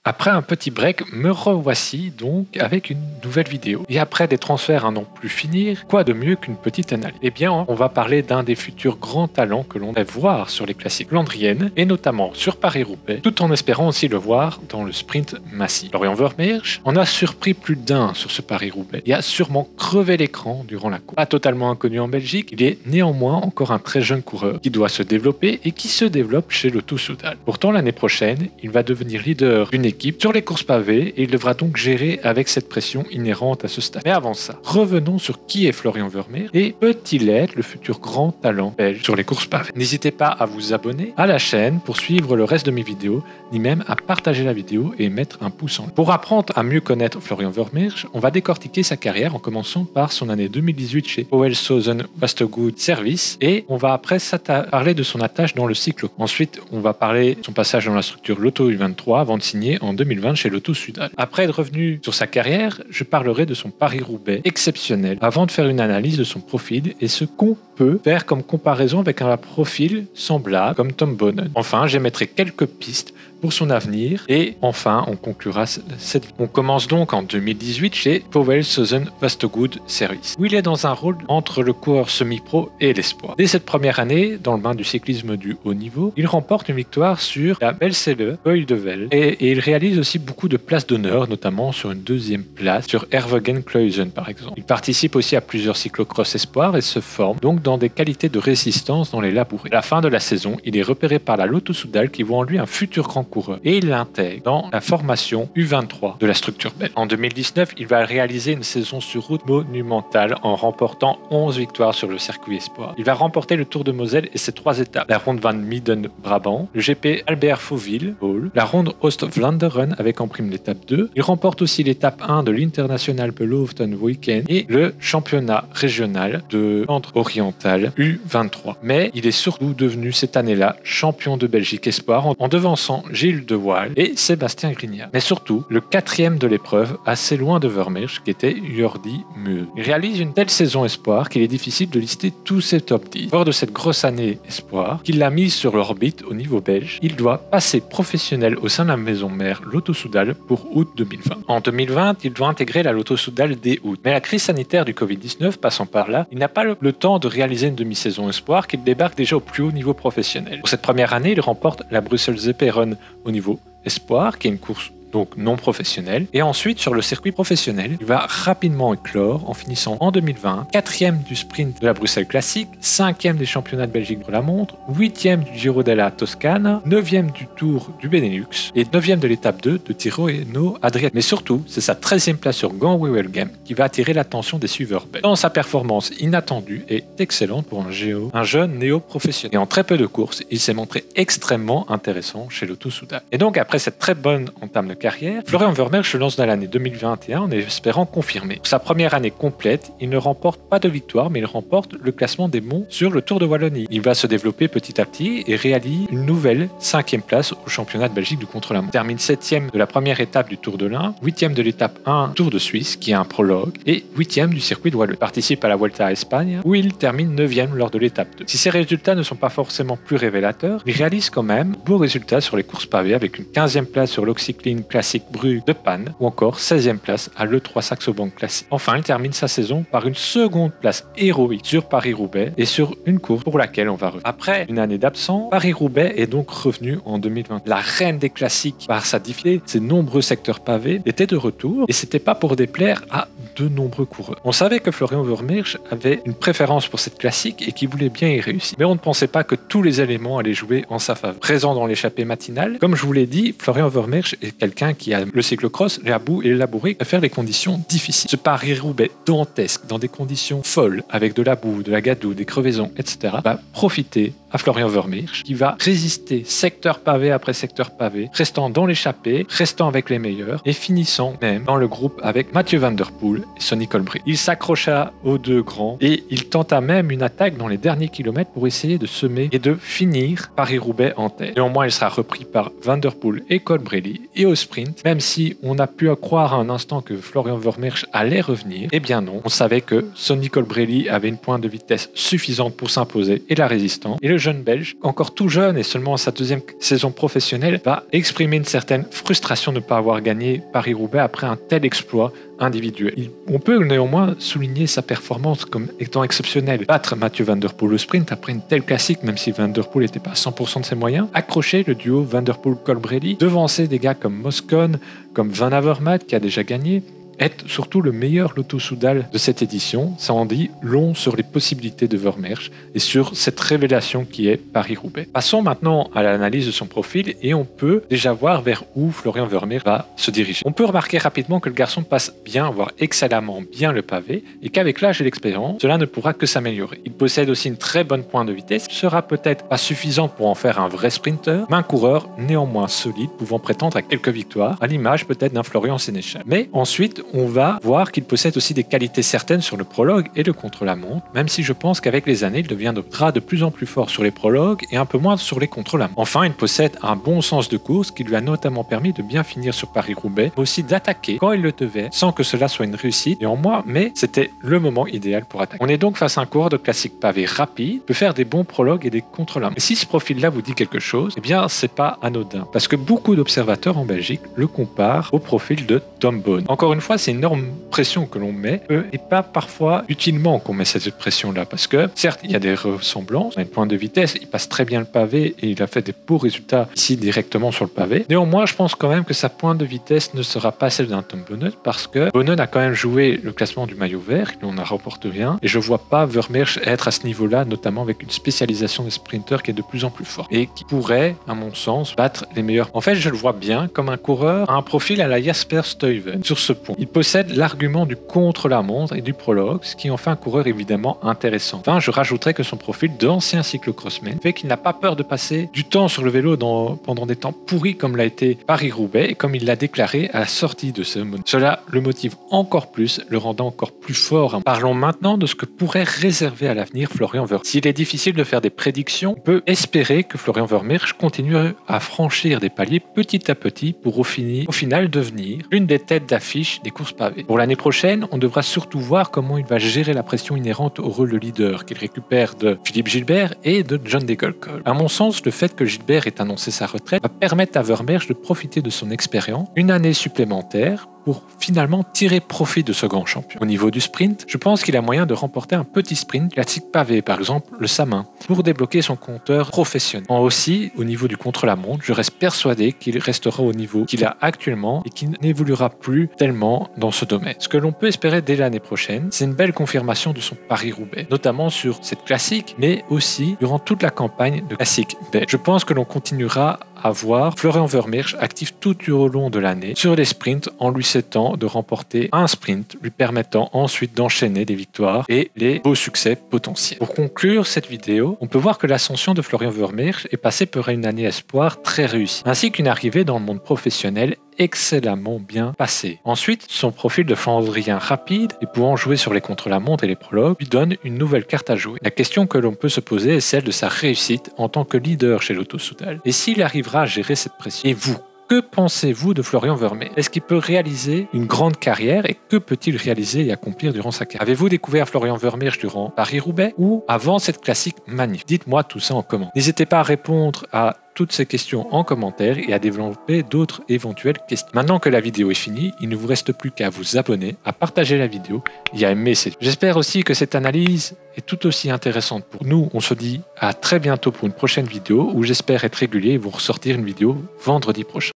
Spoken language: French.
Après un petit break, me revoici donc avec une nouvelle vidéo. Et après des transferts à n'en plus finir, quoi de mieux qu'une petite analyse? Eh bien, on va parler d'un des futurs grands talents que l'on va voir sur les classiques flandriennes, et notamment sur Paris-Roubaix, tout en espérant aussi le voir dans le sprint massif. Florian Vermeersch en a surpris plus d'un sur ce Paris-Roubaix et a sûrement crevé l'écran durant la course. Pas totalement inconnu en Belgique, il est néanmoins encore un très jeune coureur qui doit se développer et qui se développe chez Lotto-Soudal. Pourtant, l'année prochaine, il va devenir leader d'une équipe sur les courses pavées et il devra donc gérer avec cette pression inhérente à ce stade. Mais avant ça, revenons sur qui est Florian Vermeersch et peut-il être le futur grand talent belge sur les courses pavées. N'hésitez pas à vous abonner à la chaîne pour suivre le reste de mes vidéos, ni même à partager la vidéo et mettre un pouce en l'air. Pour apprendre à mieux connaître Florian Vermeersch, on va décortiquer sa carrière en commençant par son année 2018 chez Powell-Southern Wastegoed Service et on va après parler de son attache dans le cycle. Ensuite, on va parler de son passage dans la structure Lotto U23 avant de signer en 2020 chez Lotto-Soudal. Après être revenu sur sa carrière, je parlerai de son Paris-Roubaix exceptionnel avant de faire une analyse de son profil et ce qu'on peut faire comme comparaison avec un profil semblable comme Tom Boonen. Enfin, j'émettrai quelques pistes pour son avenir et enfin on conclura cette vidéo. On commence donc en 2018 chez Powell-Southern Wastegoed Service où il est dans un rôle entre le coureur semi-pro et l'espoir. Dès cette première année, dans le bain du cyclisme du haut niveau, il remporte une victoire sur la Belsele Puy de Vel et il réalise aussi beaucoup de places d'honneur, notamment sur une deuxième place sur Hervegen-Kluizen par exemple. Il participe aussi à plusieurs cyclocross espoirs et se forme donc dans des qualités de résistance dans les labourés. À la fin de la saison, il est repéré par la Lotto-Soudal qui voit en lui un futur grand coureur et il l'intègre dans la formation U23 de la structure belge. En 2019, il va réaliser une saison sur route monumentale en remportant 11 victoires sur le circuit espoir. Il va remporter le Tour de Moselle et ses 3 étapes, la ronde van Midden-Brabant, le GP Albert Fauville, la ronde Oost-Vlaanderen avec en prime l'étape 2. Il remporte aussi l'étape 1 de l'International Beloofden Weekend et le championnat régional de Centre-Oriental U23. Mais il est surtout devenu cette année-là champion de Belgique espoir en devançant Gilles de Waal et Sébastien Grignard. Mais surtout, le 4e de l'épreuve, assez loin de Vermeersch, qui était Jordi Mue. Il réalise une telle saison espoir qu'il est difficile de lister tous ses top 10. Lors de cette grosse année espoir, qu'il l'a mise sur l'orbite au niveau belge, il doit passer professionnel au sein de la maison mère Lotto-Soudal pour août 2020. En 2020, il doit intégrer la Lotto-Soudal dès août. Mais la crise sanitaire du Covid-19 passant par là, il n'a pas le temps de réaliser une demi-saison espoir qu'il débarque déjà au plus haut niveau professionnel. Pour cette première année, il remporte la Bruxelles Zeppé Run au niveau espoir, qui est une course donc non professionnel. Et ensuite, sur le circuit professionnel, il va rapidement éclore en finissant en 2020 4e du sprint de la Bruxelles Classique, 5e des championnats de Belgique de la montre, 8e du Giro della Toscana, 9e du Tour du Benelux et 9e de l'étape 2 de Tirreno Adriatico. Mais surtout, c'est sa 13e place sur Gand-Wevelgem qui va attirer l'attention des suiveurs belges. Dans sa performance inattendue et excellente pour un jeune néo-professionnel. Et en très peu de courses, il s'est montré extrêmement intéressant chez Lotto-Soudal. Et donc, après cette très bonne entame de carrière, Florian Vermeersch se lance dans l'année 2021 en espérant confirmer. Pour sa première année complète, il ne remporte pas de victoire, mais il remporte le classement des monts sur le Tour de Wallonie. Il va se développer petit à petit et réalise une nouvelle 5e place au championnat de Belgique du contre-la-montre. Termine 7e de la première étape du Tour de l'Ain, 8e de l'étape 1 Tour de Suisse, qui est un prologue, et 8e du circuit de Wallonie. Il participe à la Vuelta à Espagne, où il termine 9e lors de l'étape 2. Si ses résultats ne sont pas forcément plus révélateurs, il réalise quand même de beaux résultats sur les courses pavées avec une 15e place sur l'Oxycline Classique Brugge de Panne ou encore 16e place à l'E3 Saxo Bank Classique. Enfin, il termine sa saison par une seconde place héroïque sur Paris-Roubaix et sur une course pour laquelle on va revenir. Après une année d'absence, Paris-Roubaix est donc revenu en 2020. La reine des classiques par sa difficulté, ses nombreux secteurs pavés, était de retour et c'était pas pour déplaire à de nombreux coureurs. On savait que Florian Vermeersch avait une préférence pour cette classique et qu'il voulait bien y réussir. Mais on ne pensait pas que tous les éléments allaient jouer en sa faveur. Présent dans l'échappée matinale, comme je vous l'ai dit, Florian Vermeersch est quelqu'un qui a le cyclocross, la boue et le labouré à faire des conditions difficiles. Ce Paris-Roubaix dantesque, dans des conditions folles, avec de la boue, de la gadoue, des crevaisons, etc., va profiter à Florian Vermeersch, qui va résister secteur pavé après secteur pavé, restant dans l'échappée, restant avec les meilleurs, et finissant même dans le groupe avec Mathieu Van Der Poel et Sonny Colbrelli. Il s'accrocha aux deux grands, et il tenta même une attaque dans les derniers kilomètres pour essayer de semer et de finir Paris-Roubaix en tête. Néanmoins, il sera repris par Van Der Poel et Colbrelli, et au sprint, même si on a pu croire à un instant que Florian Vermeersch allait revenir, eh bien non, on savait que Sonny Colbrelli avait une pointe de vitesse suffisante pour s'imposer et la résistance, et le jeune Belge, encore tout jeune et seulement à sa deuxième saison professionnelle, va exprimer une certaine frustration de ne pas avoir gagné Paris-Roubaix après un tel exploit individuel. On peut néanmoins souligner sa performance comme étant exceptionnelle. Battre Mathieu Van Der Poel au sprint après une telle classique, même si Van Der Poel n'était pas à 100% de ses moyens, accrocher le duo Van Der Poel-Colbrelli, devancer des gars comme Moscon, comme Van Avermaet qui a déjà gagné, être surtout le meilleur Lotto-Soudal de cette édition. Ça en dit long sur les possibilités de Vermeersch et sur cette révélation qui est Paris-Roubaix. Passons maintenant à l'analyse de son profil et on peut déjà voir vers où Florian Vermeersch va se diriger. On peut remarquer rapidement que le garçon passe bien, voire excellemment bien le pavé et qu'avec l'âge et l'expérience, cela ne pourra que s'améliorer. Il possède aussi une très bonne pointe de vitesse, qui sera peut-être pas suffisant pour en faire un vrai sprinter, mais un coureur néanmoins solide pouvant prétendre à quelques victoires, à l'image peut-être d'un Florian Sénéchal. Mais ensuite, on va voir qu'il possède aussi des qualités certaines sur le prologue et le contre-la-montre, même si je pense qu'avec les années, il deviendra de plus en plus fort sur les prologues et un peu moins sur les contre-la-montre. Enfin, il possède un bon sens de course qui lui a notamment permis de bien finir sur Paris-Roubaix, mais aussi d'attaquer quand il le devait, sans que cela soit une réussite, néanmoins, mais c'était le moment idéal pour attaquer. On est donc face à un coureur de classique pavé rapide, peut faire des bons prologues et des contre-la-montre. Et si ce profil-là vous dit quelque chose, eh bien, c'est pas anodin, parce que beaucoup d'observateurs en Belgique le comparent au profil de Tom Boonen. Encore une fois, c'est une énorme pression que l'on met et pas parfois utilement qu'on met cette pression-là parce que certes il y a des ressemblances, on a une pointe de vitesse, il passe très bien le pavé et il a fait des beaux résultats ici directement sur le pavé. Néanmoins je pense quand même que sa pointe de vitesse ne sera pas celle d'un Tom Boonen parce que Boonen a quand même joué le classement du maillot vert, il en a remporté rien et je vois pas Vermeersch être à ce niveau-là, notamment avec une spécialisation des sprinters qui est de plus en plus forte et qui pourrait à mon sens battre les meilleurs. En fait je le vois bien comme un coureur à un profil à la Jasper Stuyven sur ce point. Il possède l'argument du contre-la-montre et du prologue, ce qui en fait un coureur évidemment intéressant. Enfin, je rajouterais que son profil d'ancien cyclocrossman fait qu'il n'a pas peur de passer du temps sur le vélo pendant des temps pourris comme l'a été Paris-Roubaix et comme il l'a déclaré à la sortie de ce moment. Cela le motive encore plus, le rendant encore plus fort. Parlons maintenant de ce que pourrait réserver à l'avenir Florian Vermeersch. S'il est difficile de faire des prédictions, on peut espérer que Florian Vermeersch continue à franchir des paliers petit à petit pour au final devenir l'une des têtes d'affiche des courses pavées. Pour l'année prochaine, on devra surtout voir comment il va gérer la pression inhérente au rôle de leader qu'il récupère de Philippe Gilbert et de John Degenkolb. À mon sens, le fait que Gilbert ait annoncé sa retraite va permettre à Vermeersch de profiter de son expérience une année supplémentaire pour finalement tirer profit de ce grand champion. Au niveau du sprint, je pense qu'il a moyen de remporter un petit sprint classique pavé, par exemple le Samin, pour débloquer son compteur professionnel. Aussi, au niveau du contre-la-montre, je reste persuadé qu'il restera au niveau qu'il a actuellement et qu'il n'évoluera plus tellement dans ce domaine. Ce que l'on peut espérer dès l'année prochaine, c'est une belle confirmation de son Paris-Roubaix, notamment sur cette classique, mais aussi durant toute la campagne de classique belge. Je pense que l'on continuera à voir Florian Vermeersch actif tout au long de l'année sur les sprints en lui souhaitant de remporter un sprint lui permettant ensuite d'enchaîner des victoires et les beaux succès potentiels. Pour conclure cette vidéo, on peut voir que l'ascension de Florian Vermeersch est passée par une année espoir très réussie, ainsi qu'une arrivée dans le monde professionnel excellemment bien passé. Ensuite, son profil de Flandrien rapide et pouvant jouer sur les contre-la-montre et les prologues lui donne une nouvelle carte à jouer. La question que l'on peut se poser est celle de sa réussite en tant que leader chez Lotto-Soudal. Et s'il arrivera à gérer cette pression. Et vous, que pensez-vous de Florian Vermeersch? Est-ce qu'il peut réaliser une grande carrière et que peut-il réaliser et accomplir durant sa carrière? Avez-vous découvert Florian Vermeersch durant Paris-Roubaix ou avant cette classique magnifique? Dites-moi tout ça en commentaire. N'hésitez pas à répondre à toutes ces questions en commentaire et à développer d'autres éventuelles questions. Maintenant que la vidéo est finie, il ne vous reste plus qu'à vous abonner, à partager la vidéo et à aimer cette vidéo. J'espère aussi que cette analyse est tout aussi intéressante pour nous. On se dit à très bientôt pour une prochaine vidéo où j'espère être régulier et vous ressortir une vidéo vendredi prochain.